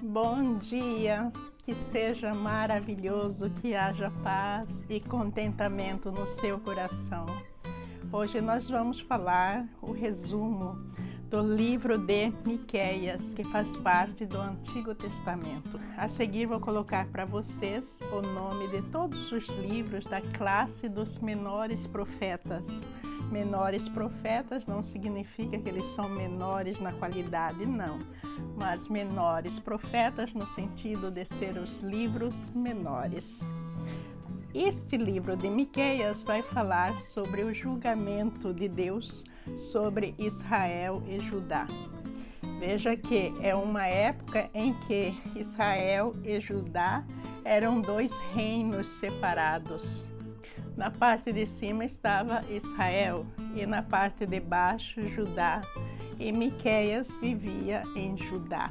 Bom dia, que seja maravilhoso, que haja paz e contentamento no seu coração. Hoje nós vamos falar o resumo do livro de Miqueias, que faz parte do Antigo Testamento. A seguir vou colocar para vocês o nome de todos os livros da classe dos menores profetas. Menores profetas não significa que eles são menores na qualidade, não, mas menores profetas no sentido de ser os livros menores. Este livro de Miqueias vai falar sobre o julgamento de Deus sobre Israel e Judá. Veja que é uma época em que Israel e Judá eram dois reinos separados. Na parte de cima estava Israel e na parte de baixo Judá, e Miqueias vivia em Judá.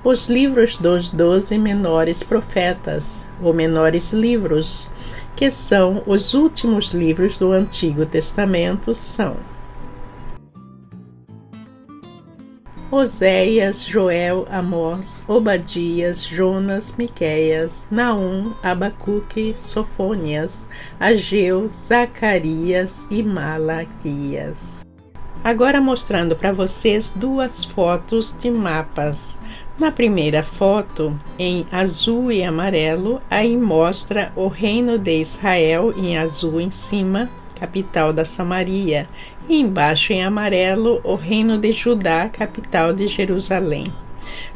Os livros dos 12 menores profetas, ou menores livros, que são os últimos livros do Antigo Testamento, são Oséias, Joel, Amós, Obadias, Jonas, Miqueias, Naum, Abacuque, Sofonias, Ageu, Zacarias e Malaquias. Agora mostrando para vocês duas fotos de mapas. Na primeira foto, em azul e amarelo, aí mostra o reino de Israel em azul em cima, capital da Samaria, e embaixo em amarelo o reino de Judá, capital de Jerusalém.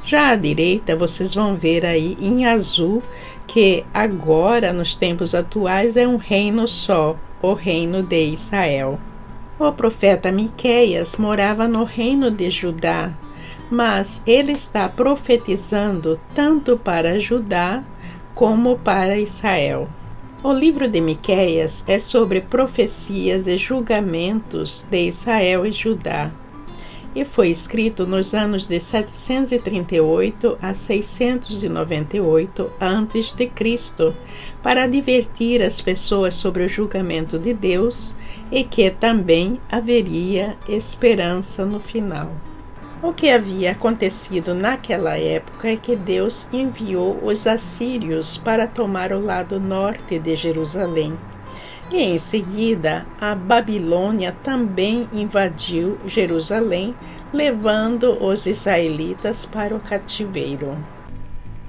Já à direita vocês vão ver aí em azul que agora nos tempos atuais é um reino só, o reino de Israel. O profeta Miqueias morava no reino de Judá, mas ele está profetizando tanto para Judá como para Israel. O livro de Miqueias é sobre profecias e julgamentos de Israel e Judá, e foi escrito nos anos de 738 a 698 a.C., para advertir as pessoas sobre o julgamento de Deus e que também haveria esperança no final. O que havia acontecido naquela época é que Deus enviou os assírios para tomar o lado norte de Jerusalém. E em seguida, a Babilônia também invadiu Jerusalém, levando os israelitas para o cativeiro.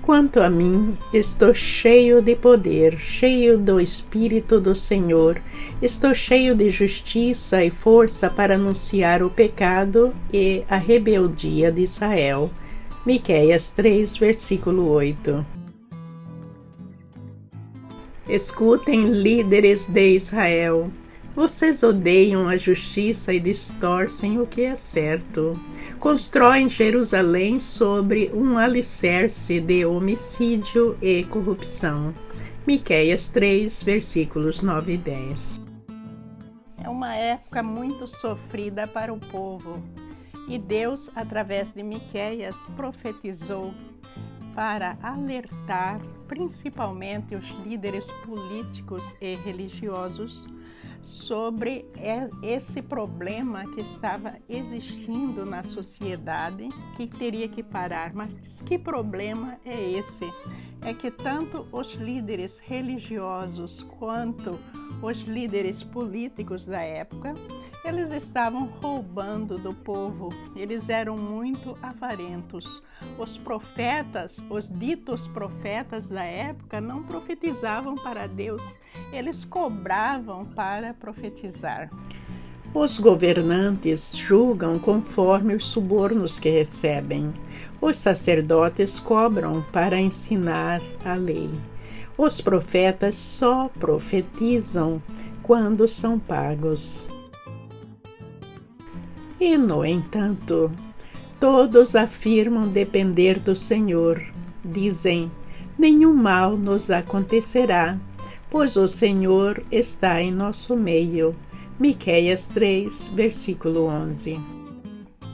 Quanto a mim, estou cheio de poder, cheio do Espírito do Senhor, estou cheio de justiça e força para anunciar o pecado e a rebeldia de Israel. Miqueias 3, versículo 8. Escutem, líderes de Israel, vocês odeiam a justiça e distorcem o que é certo. Constroem Jerusalém sobre um alicerce de homicídio e corrupção. Miqueias 3, versículos 9 e 10. É uma época muito sofrida para o povo, e Deus, através de Miqueias, profetizou para alertar principalmente os líderes políticos e religiosos sobre esse problema que estava existindo na sociedade, que teria que parar. Mas que problema é esse? É que tanto os líderes religiosos quanto os líderes políticos da época, eles estavam roubando do povo, eles eram muito avarentos. Os profetas, os ditos profetas da época, não profetizavam para Deus, eles cobravam para profetizar. Os governantes julgam conforme os subornos que recebem. Os sacerdotes cobram para ensinar a lei. Os profetas só profetizam quando são pagos. E, no entanto, todos afirmam depender do Senhor. Dizem, nenhum mal nos acontecerá, pois o Senhor está em nosso meio. Miqueias 3, versículo 11.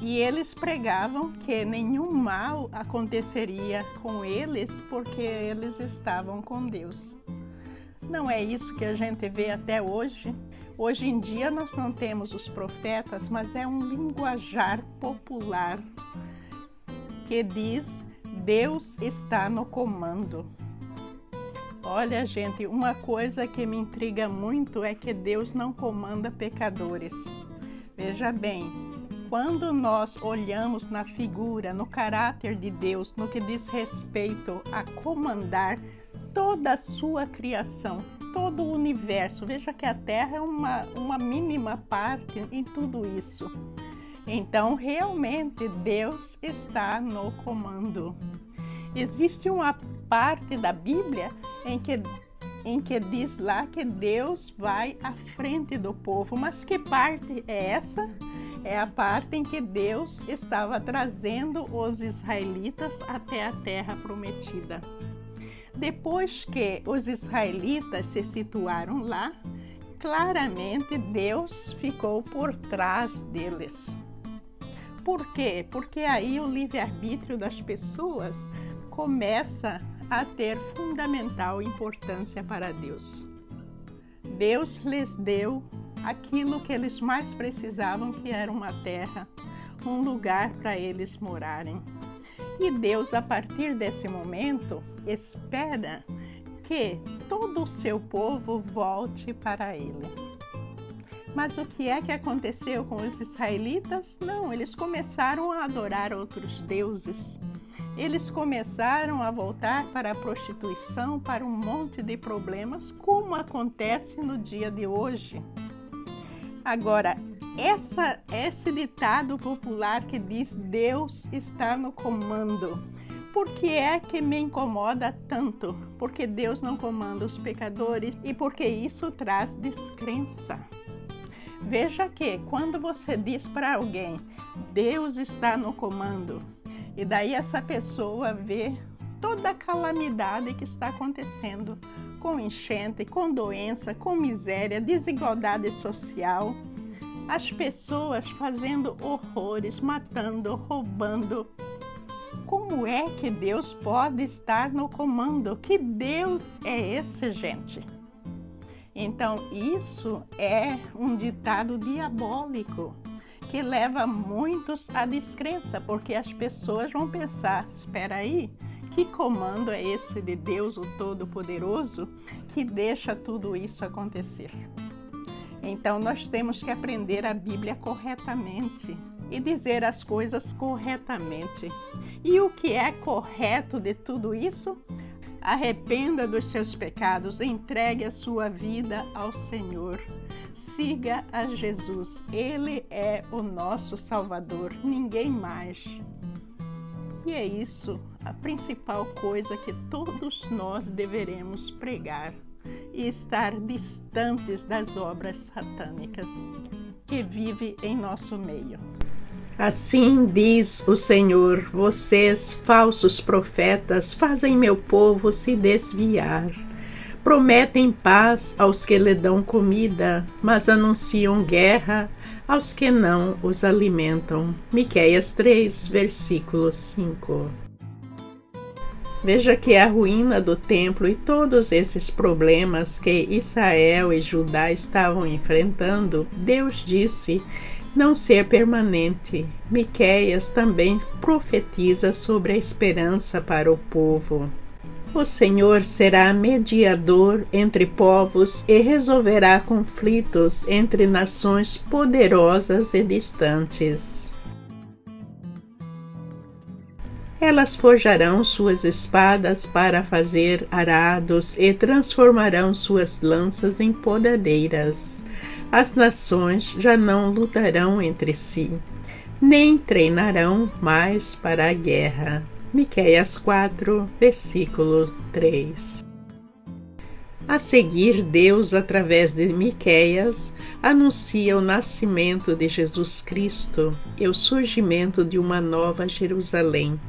E eles pregavam que nenhum mal aconteceria com eles porque eles estavam com Deus. Não é isso que a gente vê até hoje? Hoje em dia nós não temos os profetas, mas é um linguajar popular que diz Deus está no comando. Olha, gente, uma coisa que me intriga muito é que Deus não comanda pecadores. Veja bem, quando nós olhamos na figura, no caráter de Deus, no que diz respeito a comandar toda a sua criação, todo o universo, veja que a Terra é uma mínima parte em tudo isso. Então, realmente, Deus está no comando. Existe uma parte da Bíblia em que diz lá que Deus vai à frente do povo. Mas que parte é essa? É a parte em que Deus estava trazendo os israelitas até a terra prometida. Depois que os israelitas se situaram lá, claramente Deus ficou por trás deles. Por quê? Porque aí o livre-arbítrio das pessoas começa a ter fundamental importância para Deus. Deus lhes deu aquilo que eles mais precisavam, que era uma terra, um lugar para eles morarem. E Deus, a partir desse momento, espera que todo o seu povo volte para Ele. Mas o que é que aconteceu com os israelitas? Não, eles começaram a adorar outros deuses. Eles começaram a voltar para a prostituição, para um monte de problemas, como acontece no dia de hoje. Agora, esse ditado popular que diz Deus está no comando, por que é que me incomoda tanto? Porque Deus não comanda os pecadores e porque isso traz descrença. Veja que quando você diz para alguém, Deus está no comando, e daí essa pessoa vê toda a calamidade que está acontecendo, com enchente, com doença, com miséria, desigualdade social, as pessoas fazendo horrores, matando, roubando. Como é que Deus pode estar no comando? Que Deus é esse, gente? Então, isso é um ditado diabólico que leva muitos à descrença, porque as pessoas vão pensar, espera aí, que comando é esse de Deus, o Todo-Poderoso, que deixa tudo isso acontecer? Então, nós temos que aprender a Bíblia corretamente e dizer as coisas corretamente. E o que é correto de tudo isso? Arrependa dos seus pecados, entregue a sua vida ao Senhor. Siga a Jesus, Ele é o nosso Salvador, ninguém mais. E é isso, a principal coisa que todos nós deveremos pregar e estar distantes das obras satânicas que vive em nosso meio. Assim diz o Senhor, vocês, falsos profetas, fazem meu povo se desviar. Prometem paz aos que lhe dão comida, mas anunciam guerra aos que não os alimentam. Miqueias 3, versículo 5. Veja que a ruína do templo e todos esses problemas que Israel e Judá estavam enfrentando, Deus disse não ser permanente. Miqueias também profetiza sobre a esperança para o povo. O Senhor será mediador entre povos e resolverá conflitos entre nações poderosas e distantes. Elas forjarão suas espadas para fazer arados e transformarão suas lanças em podadeiras. As nações já não lutarão entre si, nem treinarão mais para a guerra. Miqueias 4, versículo 3. A seguir, Deus, através de Miqueias, anuncia o nascimento de Jesus Cristo e o surgimento de uma nova Jerusalém,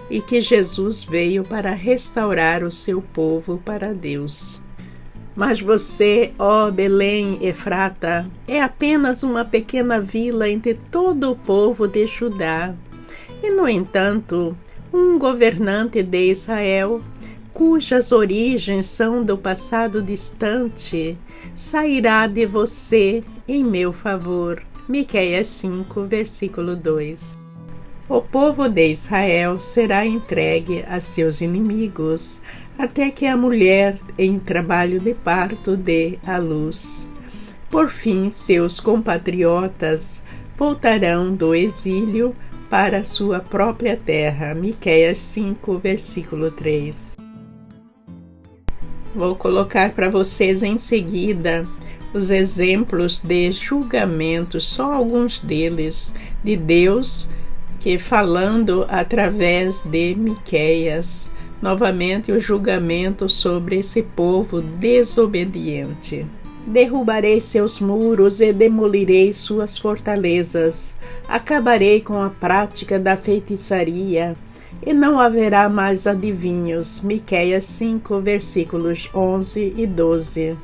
e que Jesus veio para restaurar o seu povo para Deus. Mas você, ó Belém Efrata, é apenas uma pequena vila entre todo o povo de Judá. E, no entanto, um governante de Israel, cujas origens são do passado distante, sairá de você em meu favor. Miqueias 5, versículo 2. O povo de Israel será entregue a seus inimigos, até que a mulher em trabalho de parto dê à luz. Por fim, seus compatriotas voltarão do exílio para sua própria terra. Miqueias 5, versículo 3. Vou colocar para vocês em seguida os exemplos de julgamentos, só alguns deles, de Deus, que falando através de Miqueias, novamente o julgamento sobre esse povo desobediente. Derrubarei seus muros e demolirei suas fortalezas. Acabarei com a prática da feitiçaria, e não haverá mais adivinhos. Miqueias 5, versículos 11 e 12.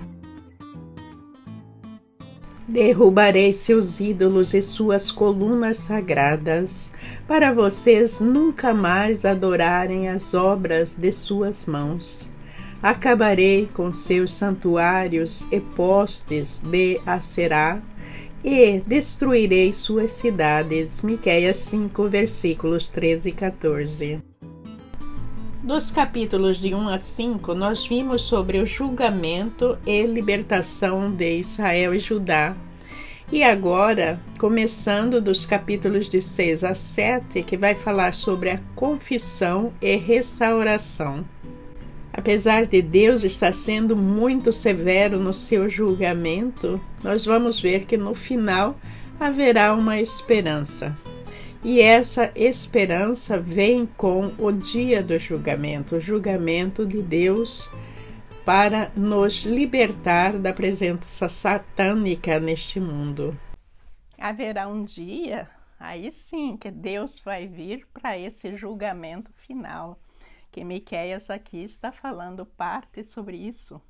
Derrubarei seus ídolos e suas colunas sagradas, para vocês nunca mais adorarem as obras de suas mãos. Acabarei com seus santuários e postes de Aserá, e destruirei suas cidades. Miqueias 5, versículos 13 e 14. Dos capítulos de 1 a 5, nós vimos sobre o julgamento e libertação de Israel e Judá. E agora, começando dos capítulos de 6 a 7, que vai falar sobre a confissão e restauração. Apesar de Deus estar sendo muito severo no seu julgamento, nós vamos ver que no final haverá uma esperança. E essa esperança vem com o dia do julgamento, o julgamento de Deus para nos libertar da presença satânica neste mundo. Haverá um dia, aí sim, que Deus vai vir para esse julgamento final, que Miqueias aqui está falando parte sobre isso.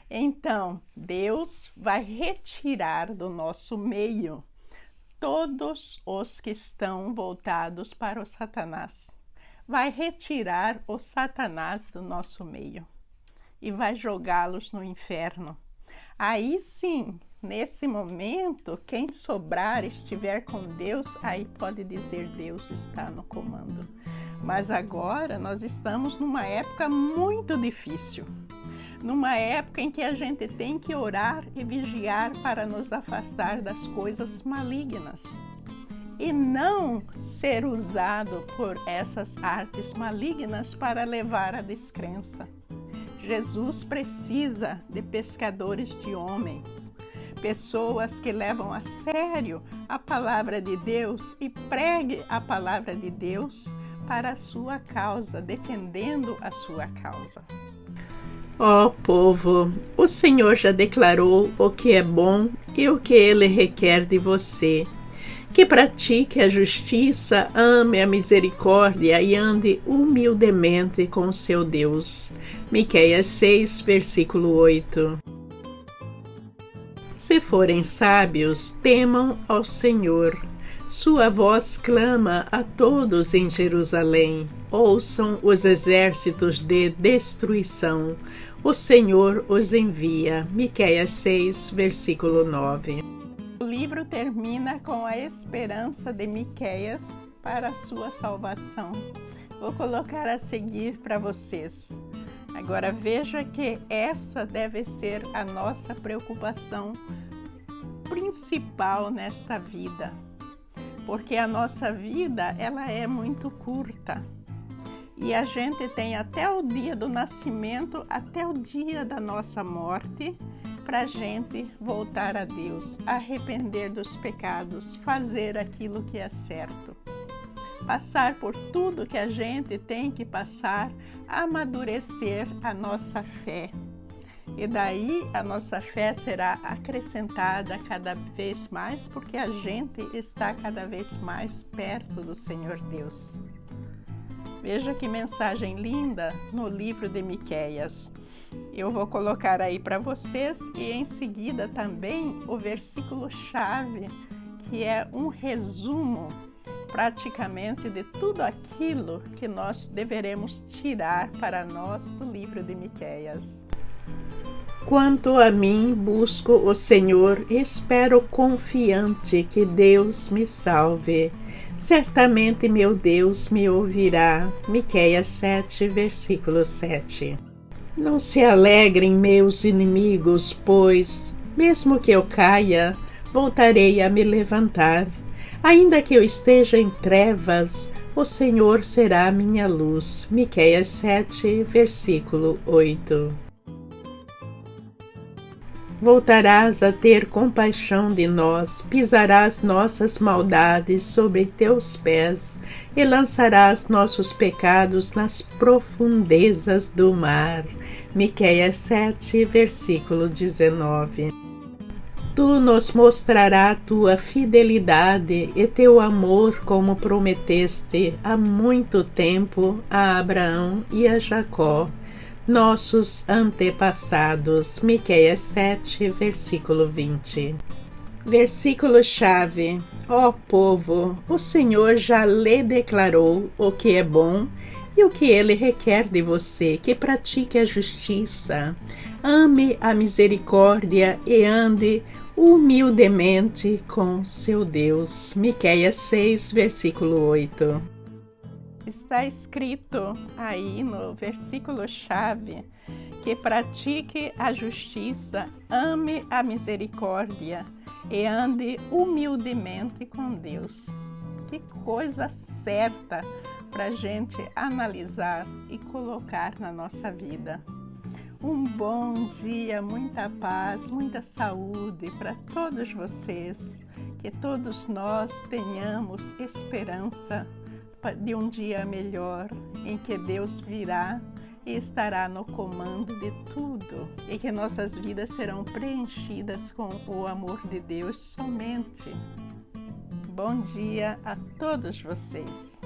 Então, Deus vai retirar do nosso meio todos os que estão voltados para o Satanás. Vai retirar o Satanás do nosso meio e vai jogá-los no inferno. Aí sim, nesse momento, quem sobrar estiver com Deus, aí pode dizer: Deus está no comando. Mas agora nós estamos numa época muito difícil, numa época em que a gente tem que orar e vigiar para nos afastar das coisas malignas e não ser usado por essas artes malignas para levar à descrença. Jesus precisa de pescadores de homens, pessoas que levam a sério a palavra de Deus e preguem a palavra de Deus para a sua causa, defendendo a sua causa. Ó povo, o Senhor já declarou o que é bom e o que Ele requer de você. Que pratique a justiça, ame a misericórdia e ande humildemente com seu Deus. Miqueias 6, versículo 8. Se forem sábios, temam ao Senhor. Sua voz clama a todos em Jerusalém. Ouçam os exércitos de destruição. O Senhor os envia. Miqueias 6, versículo 9. O livro termina com a esperança de Miqueias para a sua salvação. Vou colocar a seguir para vocês. Agora veja que essa deve ser a nossa preocupação principal nesta vida. Porque a nossa vida, ela é muito curta. E a gente tem até o dia do nascimento, até o dia da nossa morte, para a gente voltar a Deus, arrepender dos pecados, fazer aquilo que é certo. Passar por tudo que a gente tem que passar, amadurecer a nossa fé. E daí a nossa fé será acrescentada cada vez mais, porque a gente está cada vez mais perto do Senhor Deus. Veja que mensagem linda no livro de Miqueias. Eu vou colocar aí para vocês e em seguida também o versículo-chave, que é um resumo praticamente de tudo aquilo que nós deveremos tirar para nós do livro de Miqueias. Quanto a mim, busco o Senhor, espero confiante que Deus me salve. Certamente meu Deus me ouvirá. Miqueias 7, versículo 7. Não se alegrem meus inimigos, pois, mesmo que eu caia, voltarei a me levantar. Ainda que eu esteja em trevas, o Senhor será minha luz. Miqueias 7, versículo 8. Voltarás a ter compaixão de nós, pisarás nossas maldades sobre teus pés e lançarás nossos pecados nas profundezas do mar. Miqueias 7, versículo 19. Tu nos mostrarás tua fidelidade e teu amor, como prometeste há muito tempo a Abraão e a Jacó, nossos antepassados. Miqueias 7, versículo 20. Versículo-chave. Ó povo, o Senhor já lhe declarou o que é bom e o que ele requer de você, que pratique a justiça, ame a misericórdia e ande humildemente com seu Deus. Miqueias 6, versículo 8. Está escrito aí no versículo-chave que pratique a justiça, ame a misericórdia e ande humildemente com Deus. Que coisa certa para a gente analisar e colocar na nossa vida. Um bom dia, muita paz, muita saúde para todos vocês. Que todos nós tenhamos esperança de um dia melhor, em que Deus virá e estará no comando de tudo, e que nossas vidas serão preenchidas com o amor de Deus somente. Bom dia a todos vocês.